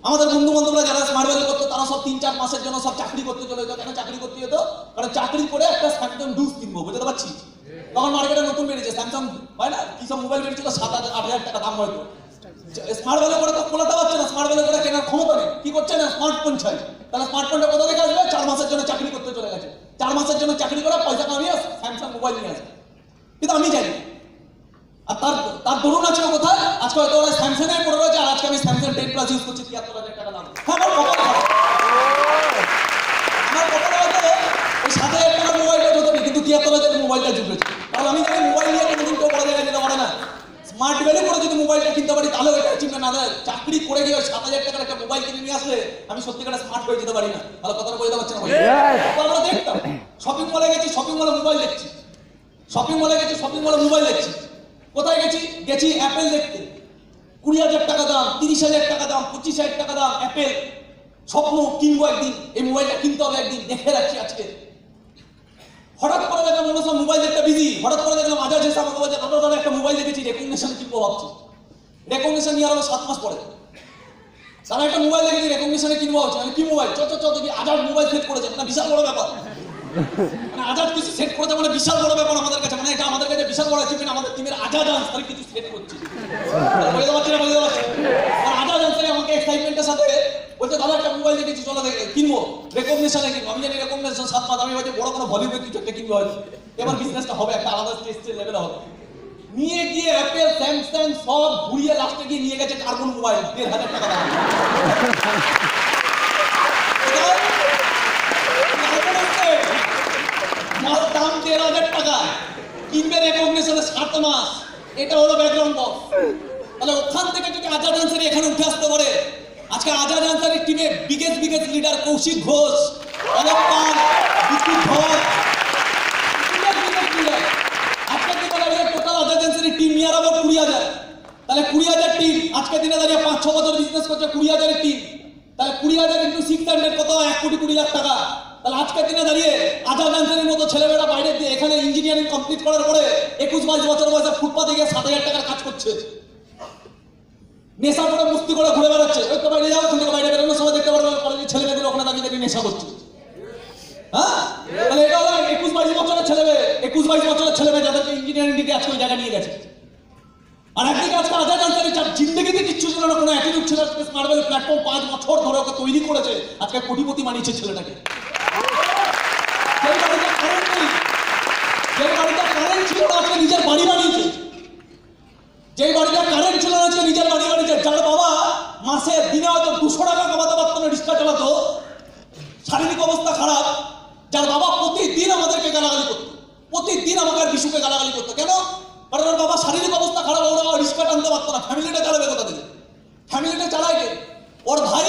আমাদের বন্ধু বান্ধবরা যারা স্মার্ট ভ্যালু করতো, তারা সব 3-4 মাসের জন্য সব চাকরি করতে চলে যেত। কেন চাকরি করতে যেত? কারণ চাকরি করে একটা স্যামসাং ডুস কিনবো, বুঝতে পারছি। তখন মার্কেটে নতুন বেরিয়েছে স্যামসাং, হয় না কি সব মোবাইল বেরিয়েছিল, 7,000-8,000 টাকা দাম হয়তো। স্মার্ট ভ্যালু করে তো খোলাতে পারছে না, স্মার্ট ভ্যালু করে কেনার ক্ষমতা নেই। কি করছে না, স্মার্টফোন চাই। তাহলে স্মার্টফোনটা কোথা থেকে আসবে? 4 মাসের জন্য চাকরি করতে চলে গেছে। 4 মাসের জন্য চাকরি করে পয়সা কামিয়ে স্যামসাং মোবাইল নিয়ে আসবে। কিন্তু আমি জানি, আর তার দরুন আছে কোথায়? আজকে হয়তো ওরা স্যামসাং এর পড়ে রয়েছে, আর আজকে আমি স্যামসাং 10 প্লাস ইউজ করছি 73,000 টাকা দাম। হ্যাঁ, আমার কপাল হয়তো ওই 7,000 টাকার মোবাইলটা হতো, কিন্তু 73,000 মোবাইলটা জুটেছে। কারণ আমি জানি মোবাইল নিয়ে কোনোদিন কেউ বড় জায়গায় যেতে পারে না। স্মার্ট ভ্যালু করে যদি মোবাইলটা কিনতে পারি, তাহলে ওইটা অ্যাচিভমেন্ট। না দেয় চাকরি করে গিয়ে 7,000 টাকার একটা মোবাইল কিনে নিয়ে আসলে আমি সত্যিকারে স্মার্ট হয়ে যেতে পারি না। তাহলে কথাটা বুঝতে পারছি না? আমরা দেখতাম শপিং মলে গেছি, শপিং মলে মোবাইল দেখছি, শপিং মলে গেছি, শপিং মলে মোবাইল দেখছি। কোথায় গেছি অ্যাপেল দেখতে, 20,000 টাকা দাম, 30,000 টাকা দাম, 25,000 টাকা দাম অ্যাপেল। স্বপ্ন কিনবো একদিন, এই মোবাইলটা কিনতে হবে একদিন, দেখে রাখছি আজকে। হঠাৎ করে দেখলাম মনে সব মোবাইল দেখতে বিজি। হঠাৎ করে দেখলাম আজাদ এসে আমাকে বলছে, দাদা একটা মোবাইল দেখেছি, রেকগনিশন কিনবো ভাবছি। রেকগনিশন নিয়ে আরো 7 মাস পরে। তারা একটা মোবাইল দেখে রেকগনিশনে কিনবো হচ্ছে, কি মোবাইল, চ দেখি আজাদ মোবাইল সেট করেছে, মানে বিশাল বড় ব্যাপার। মানে আজাদ কিছু সেট করেছে মানে বিশাল বড় ব্যাপার আমাদের কাছে, মানে এটা আমাদের কাছে বিশাল বড় অ্যাচিভমেন্ট। আমাদের টিমের আজাদ আনসারি কিছু সেট করছে, বুঝতে পারছি না, বুঝতে পারছি। আজাদ আনসারি আমাকে এক্সাইটমেন্টের সাথে বলতে দাদা একটা মোবাইল দেখেছি, চলো কিনবো, রেকগনিশনে কিনবো। আমি জানি রেকগনিশন 7 মাস, আমি হয়তো বড় কোনো বলিউডে কিছু একটা কিনবো, হয়তো এবার বিজনেসটা হবে একটা আলাদা স্টেজ লেভেলে হবে। নিয়ে গিয়ে অ্যাপেল স্যামসাং সব ঘুরিয়ে লাস্টে গিয়ে নিয়ে গেছে কার্বন মোবাইল 1,500 টাকা দাম। দাম 13,000 টাকা, কিনবে রেকগনিশনে 7 মাস। এটা হলো ব্যাকগ্রাউন্ড বক্স। তাহলে ওখান থেকে যদি আজাদ আনসারি এখানে উঠে আসতে পারে, আজকে আজাদ আনসারির টিমে বিগেস্ট লিডার কৌশিক ঘোষ, অলোক পাল, বিদ্যুৎ ধর, আজকে দিনে দাঁড়িয়ে টোটাল আজাদ আনসারির টিম নিয়ে আবার 20,000। তাহলে 20,000 টিম আজকে দিনে দাঁড়িয়ে 5-6 বছর বিজনেস করছে, 20,000 টিম। তাহলে 20,000 ইন্টু 600 কত? 1,20,00,000 টাকা। তাহলে আজকের দিনে দাঁড়িয়ে আজাদ আনসারির মতো ছেলেমেয়েরা বাইরে দিয়ে এখানে ইঞ্জিনিয়ারিং কমপ্লিট করার পরে 21-22 বছর বয়সে ফুটপাতে গিয়ে 7,000 টাকার কাজ করছে, নেশা করে মুস্তি করে ঘুরে বেড়াচ্ছে। ওই তো বাইরে যাও, ওখান থেকে বাইরে বেরোনোর সময় দেখতে পারবে কলেজের ছেলেমেয়েগুলো ওখানে দাঁড়িয়ে নেশা করছে। হ্যাঁ, তাহলে এটা হলো 21-22 বছরের ছেলেমেয়ে, 21-22 বছরের ছেলেমেয়ে যাদেরকে ইঞ্জিনিয়ারিং দিকে আজকে ওই জায়গা নিয়ে গেছে। আর একদিকে আজকে আজাদ আনসারি যার জিন্দগিতে কিচ্ছু ছিল না, কোনো অ্যাটিটিউড ছিল, স্মার্টওয়েল প্ল্যাটফর্ম 5 বছর ধরে ওকে তৈরি করেছে, আজকে কোটিপতি বানিয়েছে ছেলেটাকে। যে বাড়িটা কারেন্ট ছিল না আজকে নিজের বাড়ি বানিয়েছে, যে বাড়িটা কারেন্ট ছিল না আজকে নিজের বাড়ি বানিয়েছে। যার বাবা মাসে দিনে হয়তো 200 টাকা কামাতে পারতো না, রিক্সা চালাতো, শারীরিক অবস্থা খারাপ, যার বাবা প্রতিদিন আমাদেরকে গালাগালি করতো, প্রতিদিন আমাকে আর বিশুকে গালাগালি করতো। কেন? কারণ ওর বাবা শারীরিক অবস্থা খারাপ, ওর বাবা রিক্সা টানতে পারতো না। ফ্যামিলিটা চালাবে কোথা থেকে? ফ্যামিলিটা চালায় কে? ওর ভাই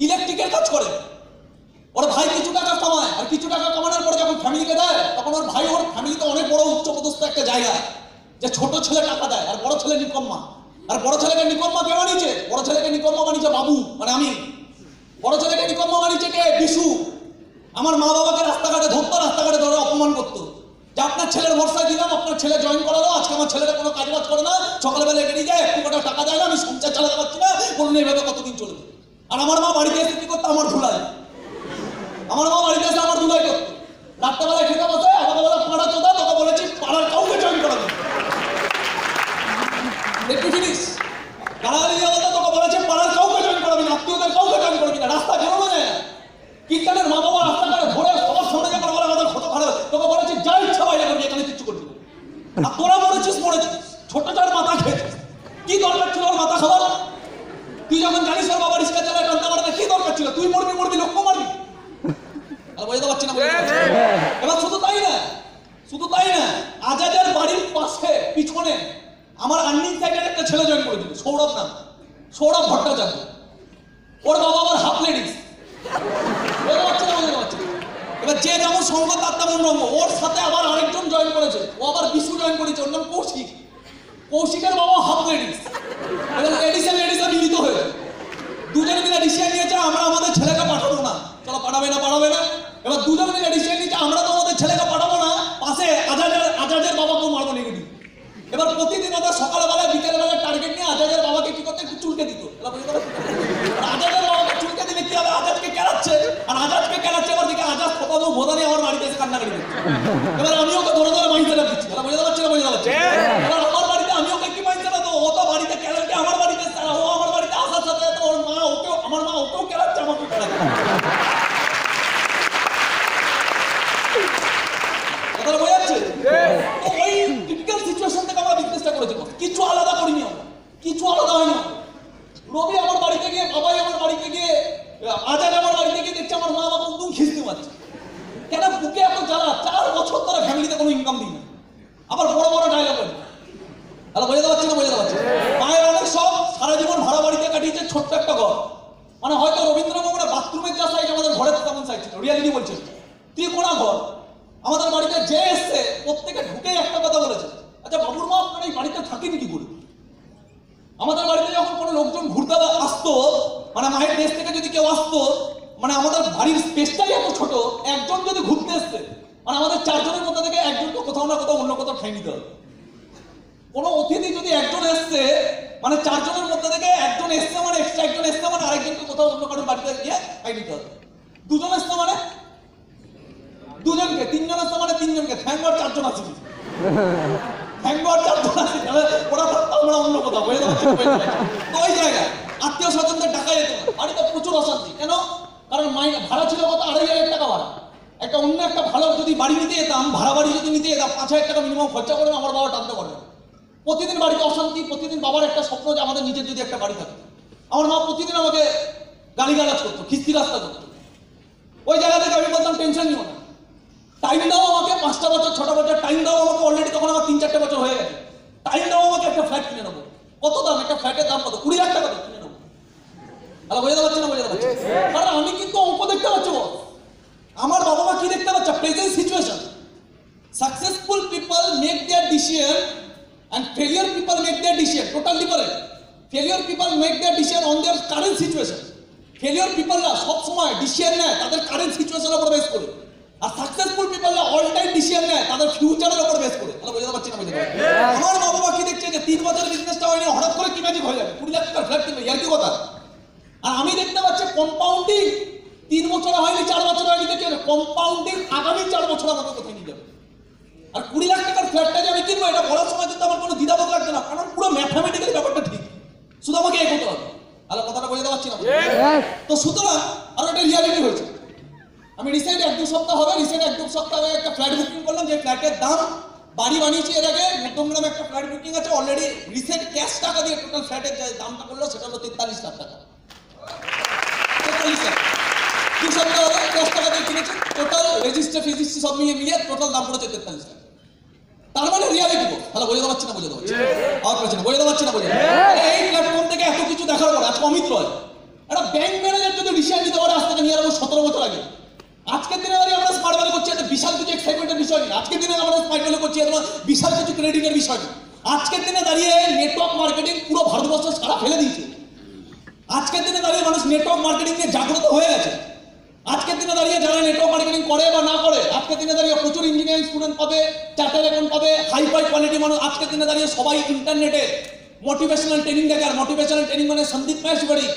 ইলেকট্রিকের কাজ করে, ওর ভাই কিছু টাকা কামায়, আর কিছু টাকা কামানোর পরে যখন ফ্যামিলিকে দেয় তখন ওর ভাই ওর ফ্যামিলিতে অনেক বড় উচ্চপদস্থ একটা জায়গা, যে ছোট ছেলে টাকা দেয় আর বড় ছেলে নিকম্মা। আর বড় ছেলেকে নিকম্মা কে বানিয়েছে? বড় ছেলেকে নিকম্মা বানিয়েছে বাবু, মানে আমি। বড় ছেলেকে নিকম্মা বানিয়েছে কে? বিশু। আমার মা বাবাকে রাস্তাঘাটে ধরতো, রাস্তাঘাটে ধরে অপমান করতো, যে আপনার ছেলের ভরসায় দিলাম, আপনার ছেলে জয়েন করালো, আজকে আমার ছেলেটা কোনো কাজ বাজ করে না, সকালবেলা বেরিয়ে যায়, একটু কটা টাকা দেয় না, আমি সংসার চালাতে পারছি না, বলুন এইভাবে কতদিন চলবে? আর আমার মা বাড়িতে এসে কি করতো? আমার ধুলাই, আমার মা বাড়িতে এসে আমার ধুলাই করতো। রাত্রেবেলায় খেতে বসে আমাকে বলে পাড়া চোদা, তোকে বলেছি পাড়ার কাউকে জয়েন করাবে। একটু জিনিস গালাগালি দিয়ে বলতো, তোকে বলেছে পাড়ার কাউকে জয়েন করাবি না, আত্মীয়দের কাউকে জয়েন করবি না, রাস্তা বেরোনো যায় না। কীর্তনের মা বাবা রাস্তাঘাটে ধরে সবার সামনে যখন বলে আমাদের ক্ষত খারাপ, তোকে বলেছি যা ইচ্ছা বাইরে করবি, এখানে কিচ্ছু করবি না। আর তোরা মরেছিস, ছোট চার মাথা খেয়েছিস, কি দরকার ছিল ওর মাথা খাবার? তুই যখন জানিস ওর বাবা রিক্সা চালায়, টানতে পারে না, কি দরকার ছিল? তুই মরবি লক্ষ্য মারবি। বুঝতে পারছি না। এবার শুধু তাই না, আজাদের বাড়ির পাশে পিছনে আমার আর্নিং সাইডের একটা ছেলে জয়েন করে দিল, সৌরভ ভট্টাচার্য। ওর বাবা আবার হাফ লেডিস। বুঝতে পারছি না। এবার যে যেমন সঙ্গ তার তেমন রঙ্গ। ওর সাথে আবার আরেকজন জয়েন করেছে, ও আবার বিশু জয়েন করেছে, ওর নাম কৌশিক। কৌশিকের বাবা হাফ লেডিস। লেডিসে মিলিত হয়েছে, দুজনে মিলে ডিসিশন নিয়েছে আমরা আমাদের ছেলেকে পাঠাবো না। চলো, পাঠাবে না। এবার দুজন মিলে ডিসিশন নিয়েছে আমরা তো আমাদের ছেলেকে পাঠাবো না, পাশে আজাদের বাবাকেও মারবো নেগেটিভ। এবার প্রতিদিন ওদের সকালবেলায় বিকেলবেলায় টার্গেট নিয়ে আজাদের বাবাকে কি করতে? একটু চুলকে দিত। আজাদের বাবাকে চুলকে দিলে কি হবে? আজাদকে কেলাচ্ছে, এবার দিকে আজাদ খোপানো বোধানে আমার বাড়িতে এসে কান্নাকাটি করছে। এবার আমি ওকে ধরে মাইন্ড দিচ্ছি, বুঝতে পারছি না। এবার আমার বাড়িতে আমি ওকে কি মাইন্ড দেবো? ও তো বাড়িতে কেলাচ্ছে, আমার বাড়িতে ও আমার বাড়িতে আসার সাথে ওর মা আমার মা ওকেও কেলাচ্ছে, আমাকেও কেলাচ্ছে। কথাটা বোঝা যাচ্ছে? ওই টিপিক্যাল সিচুয়েশন থেকে আমরা বিজনেসটা করেছি, কিছু আলাদা করিনি আমরা, কিছু আলাদা হয়নি। রবি আমার বাড়িতে গিয়ে, বাবাই আমার বাড়িতে গিয়ে, আজাদ আমার বাড়িতে গিয়ে দেখছে আমার মা বাবা একদম খিস্তি মারছে। কেন? বুকে এত জ্বালা, 4 বছর ধরে ফ্যামিলিতে কোনো ইনকাম দিই না, আবার বড় ডায়লগ আছে। তাহলে বোঝাতে পারছি না? মায়ের অনেক সব, সারা জীবন ভাড়া বাড়িতে কাটিয়েছে, ছোট্ট একটা ঘর। মানে হয়তো রবীন্দ্রভবনে বাথরুমের যা সাইজ আমাদের ঘরের তেমন সাইজ ছিল, রিয়ালিটি বলছে, ত্রিকোণা ঘর। আমাদের বাড়িতে যে এসছে প্রত্যেকে ঢুকে একটা কথা বলেছে, আচ্ছা বাবুর মা আপনার এই বাড়িতে থাকেনি কি করে? আমাদের বাড়িতে যখন কোনো লোকজন ঘুরতে আসতো, মানে মায়ের দেশ থেকে যদি কেউ আসতো, মানে আমাদের বাড়ির স্পেসটাই এত ছোট, একজন যদি ঘুরতে এসছে, মানে আমাদের 4 জনের মধ্যে থেকে একজন তো কোথাও না কোথাও অন্য কোথাও ঠাই নিতে হবে। কোনো অতিথি যদি একজন এসছে, মানে 4 জনের মধ্যে থেকে একজন এসছে মানে এক্সট্রা একজন এসছে মানে আরেকজনকে কোথাও অন্য কারোর বাড়িতে গিয়ে খাই নিতে হবে। 2 জন এসছে মানে 2 জনকে, 3 জন এসছে মানে 3 জনকে, থ্যাঙ্ক গড 4 জন আছে, থ্যাঙ্ক গড 4 জন আছে, ওরা থাকতো আমরা অন্য কোথাও হয়ে যাচ্ছে। ওই জায়গায় আত্মীয় স্বজনদের টাকা যেত না, বাড়িতে প্রচুর অশান্তি। কেন? কারণ ভাড়া ছিল কত, 2500 টাকা ভাড়া। একটা অন্য একটা ভালো যদি বাড়ি নিতে যেতাম, ভাড়া বাড়ি যদি নিতে যেতাম, 5000 টাকা মিনিমাম খরচা করে আমার বাবা টানতে পারবে। প্রতিদিন বাড়িতে অশান্তি, প্রতিদিন বাবার একটা স্বপ্ন যে আমাদের নিজের যদি একটা বাড়ি থাকে। আমার মা প্রতিদিন আমাকে গালিগালাজ করতো, খিস্তি রাস্তা করতো। ওই জায়গা থেকে আমি বলতাম টেনশন নিও না, টাইম দাও আমাকে, 5টা বছর 6টা বছর টাইম দাও আমাকে, অলরেডি তখন আমার 3-4টে বছর হয়ে গেছে। টাইম দাও আমাকে, একটা ফ্ল্যাট কিনে নেবো। কত দাম একটা ফ্ল্যাটের দাম? কত? 20 লাখ টাকা কিনে নেবো। তাহলে বোঝাতে পারছি না? বোঝাতে পারছি। কারণ আমি কিন্তু অঙ্ক দেখতে পাচ্ছি, আমার বাবা মা কি দেখতে পাচ্ছে? Present situation. Successful people make their decision and failure people make their decision total different. Failure people make their decision on their current situation. Failure people la সব সময় ডিসিশন নেয় তাদের কারেন্ট সিচুয়েশনের উপর বেস করে, আর successful people la all time decision নেয় তাদের ফিউচারের উপর বেস করে। তাহলে বোঝাতে পারছি না? বোঝাতে পারছি। আমার মা বাবা কি দেখছে যে 3 বছরের বিজনেসটা হয়নি, হঠাৎ করে কি ম্যাজিক হয়ে যাবে, 20 লাখ টাকার ফ্ল্যাট কিনবে, ইয়ার কি কথা? আর আমি দেখতে পাচ্ছি কম্পাউন্ডিং 3 বছর হয়নি, 4 বছর হয়নি, দেখে কম্পাউন্ডিং আগামী 4 বছর আমাকে কোথায় নিয়ে যাবে। আর 20 লাখ টাকার ফ্ল্যাটটা যে আমি কিনবো, এটা বলার সময় কিন্তু আমার কোনো দ্বিধাবোধ লাগছে না, কারণ পুরো ম্যাথমেটিক্যালি ব্যাপারটা ঠিক, শুধু আমাকে এগোতে হবে। তাহলে কথাটা বোঝাতে পারছি না? তো সুতরাং আর একটা রিয়ালিটি হয়েছে। আমি রিসেন্ট 1-2 সপ্তাহ হবে, রিসেন্ট 1-2 সপ্তাহ আগে একটা ফ্ল্যাট বুকিং করলাম, যে ফ্ল্যাটের দাম, বাড়ি বানিয়েছি এর আগে মধ্যমগ্রামে একটা ফ্ল্যাট বুকিং আছে অলরেডি, রিসেন্ট ক্যাশ টাকা দিয়ে টোটাল ফ্ল্যাটের যে দামটা করলো সেটা হলো 43 লাখ টাকা। 43 লাখ 2 সপ্তাহ হবে, ক্যাশ টাকা দিয়ে কিনেছি, টোটাল রেজিস্ট্রি সব মিলিয়ে টোটাল দাম পড়েছে 43 লাখ। তার মানে রিয়ালিটি বল। তাহলে বোঝাতে পারছি না? বোঝাতে পারছি। আর পারছি না? বোঝাতে পারছি না? বোঝাতে। এই প্ল্যাটফর্ম থেকে এত কিছু দেখার পর আজকে অমিত রয় একটা ব্যাংক ম্যানেজার যদি ডিসিশন নিতে পারে, আজ থেকে নিয়ে আসবো 17 বছর আগে। আজকের দিনে দাঁড়িয়ে আমরা স্মার্ট ভ্যালু করছি, এটা বিশাল কিছু এক্সাইটমেন্টের বিষয় নেই। আজকের দিনে আমরা স্মার্ট ভ্যালু করছি, এটা বিশাল কিছু ক্রেডিটের বিষয় নেই। আজকের দিনে দাঁড়িয়ে নেটওয়ার্ক মার্কেটিং পুরো ভারতবর্ষ সারা ফেলে দিয়েছে। আজকের দিনে দাঁড়িয়ে মানুষ নেটওয়ার্ক মার্কেটিং নিয়ে জাগ্রত হয়ে গেছে। আজকের দিনে দাঁড়িয়ে যারা নেটওয়ার্ক মার্কেটিং করে বা না করে, আজকের দিনে দাঁড়িয়ে প্রচুর ইঞ্জিনিয়ারিং স্টুডেন্ট পাবে, চার্টার্ড অ্যাকাউন্ট পাবে, হাই কোয়ালিটি মানুষ। আজকের দিনে দাঁড়িয়ে সবাই ইন্টারনেটে মোটিভেশনাল ট্রেনিং দেখার, মোটিভেশনাল ট্রেনিং মানে সন্দীপ মাহেশ্বরী,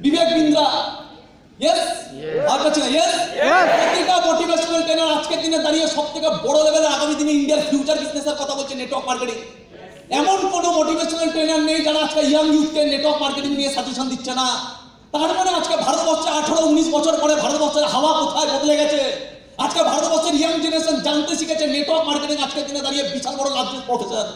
বিবেক বিন্দ্রা, ইয়েস আর পাচ্ছি না, ইয়েস, প্রত্যেকটা মোটিভেশনাল ট্রেনার আজকের দিনে দাঁড়িয়ে সব থেকে বড় লেভেলে আগামী দিনে ইন্ডিয়ার ফিউচার বিজনেসের কথা বলছে নেটওয়ার্ক মার্কেটিং। এমন কোনো মোটিভেশনাল ট্রেনার নেই যারা আজকে ইয়াং ইউথকে নেটওয়ার্ক মার্কেটিং নিয়ে সাজেশন দিচ্ছে না। তার মানে আজকে ভারতবর্ষে 18-19 বছর পরে ভারতবর্ষের হাওয়া কোথায় বদলে গেছে। আজকে ভারতবর্ষের ইয়াং জেনারেশন জানতে শিখেছে নেটওয়ার্ক মার্কেটিং আজকের দিনে দাঁড়িয়ে বিশাল বড় লাভজনক প্রফেশন।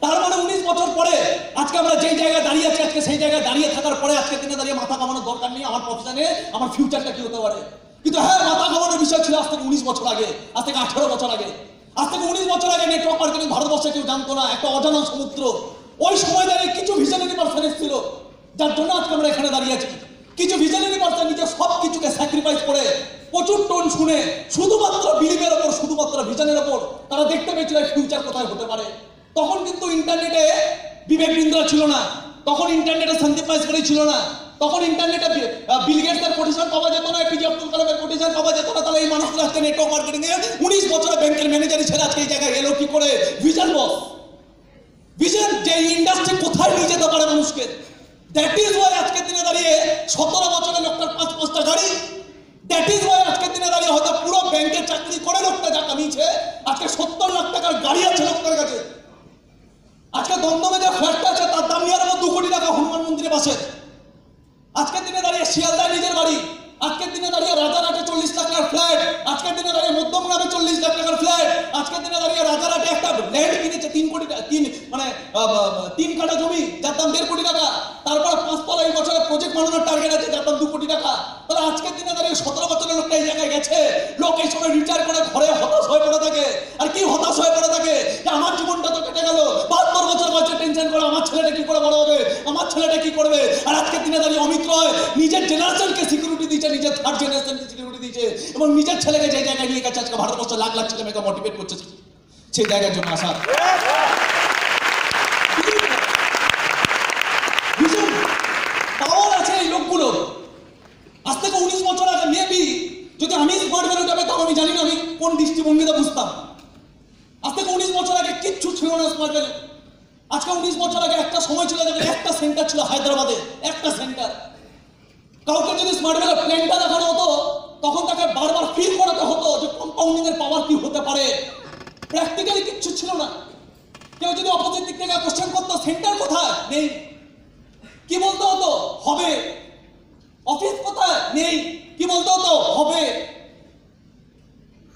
তার মানে 19 বছর পরে আজকে আমরা যেই জায়গায় দাঁড়িয়ে আছি, আজকে সেই জায়গায় দাঁড়িয়ে থাকার পরে আজকের দিনে দাঁড়িয়ে মাথা কামানোর দরকার নেই আমার প্রফেশনে আমার ফিউচারটা কি হতে পারে। কিন্তু হ্যাঁ, মাথা কামানোর বিষয় ছিল আজ থেকে 19 বছর আগে, আজ থেকে 18 বছর আগে, আজ থেকে 19 বছর আগে নেটওয়ার্ক মার্কেটিং ভারতবর্ষে কেউ জানতো না, একটা অজানা সমুদ্র। ওই সময় দাঁড়িয়ে কিছু ভিশনারি পারসন ছিল যার জন্য আজকে আমরা এখানে দাঁড়িয়ে আছি। কিছু ভিশনারি পারসন নিজের সব কিছুকে স্যাক্রিফাইস করে প্রচুর টোন শুনে শুধুমাত্র বিলিভের ওপর, শুধুমাত্র ভিশনের ওপর তারা দেখতে পেয়েছিল ফিউচার কোথায় হতে পারে। তখন কিন্তু ইন্টারনেটে বিবেক বিন্দ্রা ছিল না, তখন ইন্টারনেটে সন্দীপ মাহেশ্বরী ছিল না, তখন ইন্টারনেটে বিল গেটসের কোটেশন পাওয়া যেত না, এপিজে আব্দুল কালামের কোটেশন পাওয়া যেত না। তাহলে এই মানুষগুলো আজকে নেটওয়ার্ক মার্কেটিং এ 19 বছরের ব্যাংকের ম্যানেজারই ছেড়ে আজকে এই জায়গায় এলো কি করে? ভিশন বস, ভিশন যে ইন্ডাস্ট্রি কোথায় নিয়ে যেতে পারে মানুষকে। দ্যাট ইজ ওয়াই আজকের দিনে দাঁড়িয়ে 17 বছরের লোকটার 5-5টা গাড়ি। দ্যাট ইজ ওয়াই আজকের দিনে দাঁড়িয়ে হয়তো পুরো ব্যাংকের চাকরি করে লোকটা যা কামিয়েছে, আজকে 70 লাখ টাকার গাড়ি আছে লোকটার কাছে। আজকে দমদমে যে ফ্ল্যাটটা আছে তার দাম নিয়ে 2 কোটি টাকা হনুমান মন্দিরের পাশে। আজকের দিনে দাঁড়িয়ে শিয়ালদায় নিজের বাড়ি, আজকের দিনে দাঁড়িয়ে রাজারহাটে 40 লাখ টাকার ফ্ল্যাট, আজকের দিনে দাঁড়িয়ে মধ্যমগ্রামে 40 লাখ টাকার ফ্ল্যাট, আজকের দিনে দাঁড়িয়ে রাজারহাটে একটা ল্যান্ড কিনেছে 3 কোটি টাকা, 3 কাঠা জমি যার দাম 1.5 কোটি টাকা। তারপর 5 তলা এই বছরে প্রজেক্ট বানানোর টার্গেট আছে যার দাম 2 কোটি টাকা। তাহলে আজকের দিনে দাঁড়িয়ে 17 বছরের লোকটা এই জায়গায় গেছে। লোক এই সময় রিটায়ার করে ঘরে হতাশ হয়ে পড়ে থাকে। আর কি হতাশ হয়ে পড়ে থাকে যে আমার জীবনটা তো কেটে গেল, 72 বছর বয়সে টেনশন করে আমার ছেলেটা কি করে বড় হবে, আমার ছেলেটা কি করবে। আর আজকের দিনে দাঁড়িয়ে অমিত রয় নিজের জেনারেশনকে সিকিউরিটি দিচ্ছে, নিজের থার্ড জেনারেশনকে সিকিউরিটি দিচ্ছে এবং নিজের ছেলেকে যে জায়গায় নিয়ে গেছে আজকে ভারতবর্ষের লাখ লাখ ছেলে মেয়েকে মোটিভেট করছে সেই জায়গার জন্য আসা। ভীষণ পাওয়ার আছে এই লোকগুলো। আজ থেকে 19 বছর আগে মেবি যদি আমি স্মার্ট ভ্যালুটা পেতাম, আমি জানি না আমি কোন দৃষ্টিভঙ্গিতে বুঝতাম। আজ থেকে 19 বছর আগে কিচ্ছু ছিল না স্মার্ট ভ্যালু। আজকে 19 বছর আগে একটা সময় ছিল যখন একটা সেন্টার ছিল হায়দ্রাবাদে, একটা সেন্টার। কাউকে যদি স্মার্ট ভ্যালির প্ল্যানটা দেখানো হতো তখন তাকে বারবার ফিল করাতে হতো যে কম্পাউন্ডিং এর পাওয়ার কি হতে পারে। প্র্যাকটিক্যালি কিচ্ছু ছিল না। কেউ যদি অপোজিট দিক থেকে কোশ্চেন করতো সেন্টার কোথায়, নেই। কি বলতে হতো, হবে। অফিস কোথায়, নেই। কি বলতে হতো, হবে।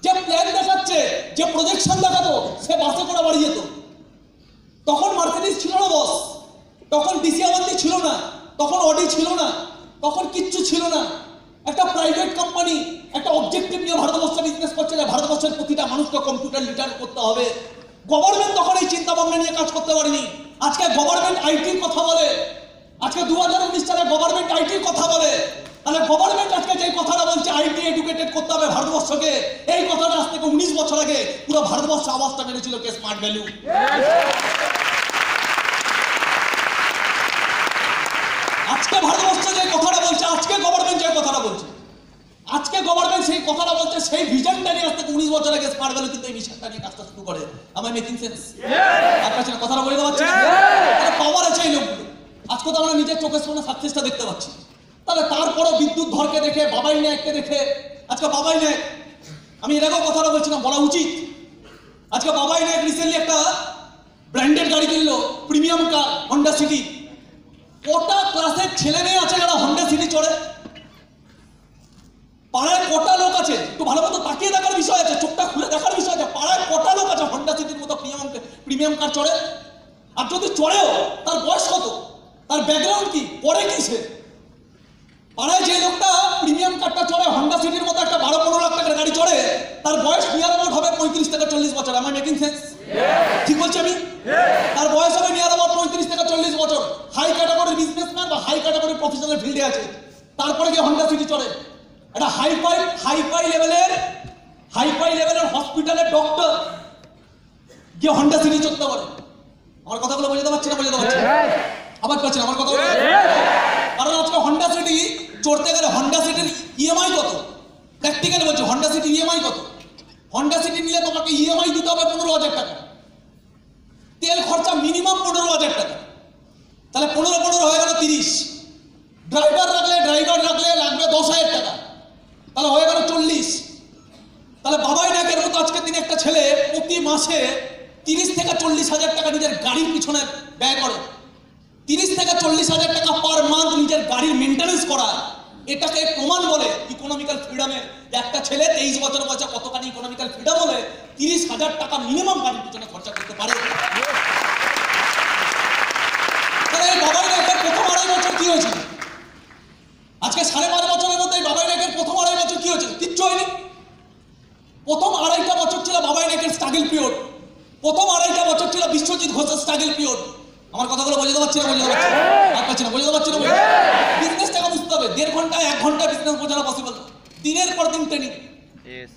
যে প্ল্যান দেখাচ্ছে, যে প্রজেকশন দেখাতো, সে বাসে করে বাড়ি যেত। তখন মার্সিডিজ ছিল না বস, তখন ডিসিয়াবান্তি ছিল না, তখন অডি ছিল না, তখন কিচ্ছু ছিল না। একটা প্রাইভেট কোম্পানি একটা অবজেক্টিভ নিয়ে ভারতবর্ষে বিজনেস করছে যে ভারতবর্ষের প্রতিটা মানুষকে কম্পিউটার লিটার করতে হবে। গভর্নমেন্ট তখন এই চিন্তা ভাবনা নিয়ে কাজ করতে পারেনি। আজকে গভর্নমেন্ট আইটির কথা বলে, আজকে 2019 সালে গভর্নমেন্ট আইটির কথা বলে। তাহলে গভর্নমেন্ট আজকে যে কথাটা বলছে আইটি এডুকেটেড করতে হবে ভারতবর্ষকে, এই কথাটা আজ থেকে 19 বছর আগে পুরো ভারতবর্ষ আওয়াজটা মেরেছিল কে, স্মার্ট ভ্যালু। আজকে ভারতবর্ষ যে কথাটা বলছে, আজকে গভর্নমেন্ট যে কথাটা বলছে, আজকে গভর্নমেন্ট সেই কথাটা বলছে, সেই ভিশনটা নিয়ে আজ থেকে 19 বছর আগে স্মার্ট ভ্যালু কিন্তু এই মিশনটা নিয়ে কাজটা শুরু করে। আমার মেকিং সেন্স? আপনার সাথে কথাটা বলে দেওয়া হচ্ছে, পাওয়ার আছে এই লোকগুলো। আজকে তো আমরা নিজের চোখের সামনে সাকসেসটা দেখতে পাচ্ছি। তাহলে তারপরও বিদ্যুৎ ধরকে দেখে, বাবাই নায়ককে দেখে, আজকে বাবাই নায়ক, আমি এর আগেও কথাটা বলছিলাম, বলা উচিত। আজকে বাবাই নায়ক রিসেন্টলি একটা ব্র্যান্ডেড গাড়ি কিনলো, প্রিমিয়াম কার, হন্ডা সিটি। কটা ক্লাসের ছেলে মেয়ে আছে যারা হন্ডা সিটি চড়ে? পাড়ায় কটা লোক আছে, একটু ভালো মতো তাকিয়ে দেখার বিষয় আছে, চোখটা খুলে দেখার বিষয় আছে। পাড়ায় কটা লোক আছে হন্ডা সিটির মতো প্রিমিয়াম কার চড়ে? আর যদি চড়েও তার বয়স কত, তার ব্যাকগ্রাউন্ড কি, পড়ে কি সে? পাড়ায় যে লোকটা প্রিমিয়াম কারটা চড়ে, হন্ডা সিটির মতো একটা 12-15 লাখ টাকার গাড়ি চড়ে, তার বয়স নিয়ার অ্যাবাউট হবে 35 থেকে 40 বছর। আমার মেকিং সেন্স? ঠিক বলছি আমি? তার বয়স হবে নিয়ার অ্যাবাউট 35 থেকে 40 বছর। হাই ক্যাটাগরির বিজনেসম্যান বা হাই ক্যাটাগরির প্রফেশনাল ফিল্ডে আছে, তারপরে গিয়ে হন্ডা সিটি চড়ে। এটা হাইফাই লেভেলের হসপিটালের ডক্টর গিয়ে হন্ডা সিটি চড়তে পারে। আমার কথাগুলো বোঝাতে পারছি না? বোঝাতে পারছি? আবার পাচ্ছি না আমার কথা? কারণ আজকে হন্ডা সিটি চড়তে গেলে হন্ডা সিটির ইএমআই কত? প্র্যাকটিক্যালি বলছি, হন্ডা সিটির ইএমআই কত? হন্ডা সিটি নিলে তোমাকে ইএমআই দিতে হবে 15,000 টাকা, তেল খরচা মিনিমাম 15,000 টাকা। তাহলে 15 হয়ে গেল 30। ড্রাইভার রাখলে লাগবে 10,000 টাকা, তাহলে হয়ে গেল 40। তাহলে বাবাই নায়কের মতো আজকের দিনে একটা ছেলে প্রতি মাসে 30 থেকে 40 হাজার টাকা নিজের গাড়ির পিছনে ব্যয় করে। 30 থেকে 40 হাজার টাকা পার মান্থ নিজের গাড়ির মেনটেন্যান্স করা, এটাকে প্রমাণ বলে ইকোনমিক্যাল ফ্রিডমের। একটা ছেলে 23 বছর বয়সে কতখানি ইকোনমিক্যাল ফ্রিডম হলে 30,000 টাকা মিনিমাম গাড়ির পিছনে খরচা করতে পারে। তাহলে এই বাবাই নায়কের প্রথম 2.5 বছর কি হয়েছিল? আজকে 5.5 বছরের মধ্যে বাবাই নায়কের প্রথম 2.5 বছর কি হয়েছিল? কিচ্ছু হয়নি। প্রথম 2.5টা বছর ছিল বাবাই নায়কের স্ট্রাগল পিরিয়ড। প্রথম 2.5টা বছর ছিল বিশ্বজিৎ ঘোষের স্ট্রাগল পিরিয়ড। আমার কথাগুলো বোঝাতে পারছি না? বোঝাতে পারছি না? বোঝাতে পারছি না? বিজনেসটাকে বুঝতে হবে। 1.5 ঘন্টা 1 ঘন্টা বিজনেস বোঝানো পসিবল। দিনের পর দিন ট্রেনিং।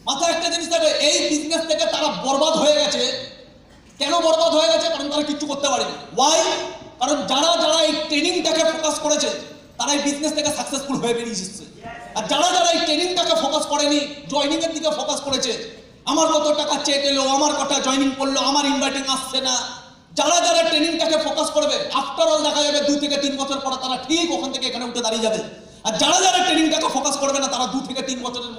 মাথায় একটা জিনিস থাকবে, এই বিজনেস থেকে তারা বরবাদ হয়ে গেছে। কেন বরবাদ হয়ে গেছে? কারণ তারা কিচ্ছু করতে পারেনি। ওয়াই? কারণ যারা এই ট্রেনিংটাকে ফোকাস করেছে তারা এই বিজনেস থেকে সাকসেসফুল হয়ে বেরিয়ে এসেছে। আর যারা এই ট্রেনিংটাকে ফোকাস করেনি, জয়নিং এর দিকে ফোকাস করেছে, আমার কত টাকা চেক এলো, আমার কটা জয়নিং করলো, আমার ইনভাইটিং আসছে না, যারা ট্রেনিংটাকে ফোকাস করবে, আফটার অল দেখা যাবে 2 থেকে 3 বছর পরে তারা ঠিক ওখান থেকে এখানে উঠে দাঁড়িয়ে যাবে। আর যারা ট্রেনিংটাকে ফোকাস করবে না, তারা 2 থেকে 3 বছরের